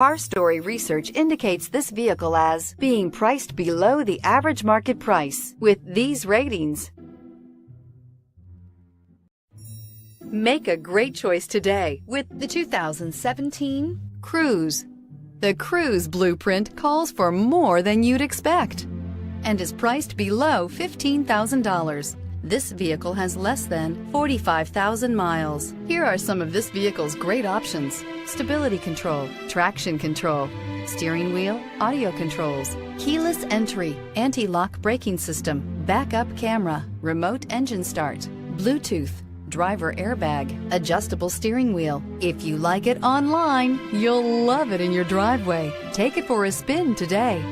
Our story research indicates this vehicle as being priced below the average market price with these ratings. Make a great choice today with the 2017 Cruze. The Cruze blueprint calls for more than you'd expect and is priced below $15,000. This vehicle has less than 45,000 miles. Here are some of this vehicle's great options: stability control, traction control, steering wheel audio controls, keyless entry, anti-lock braking system, backup camera, remote engine start, Bluetooth, driver airbag, adjustable steering wheel. If you like it online, you'll love it in your driveway. Take it for a spin today.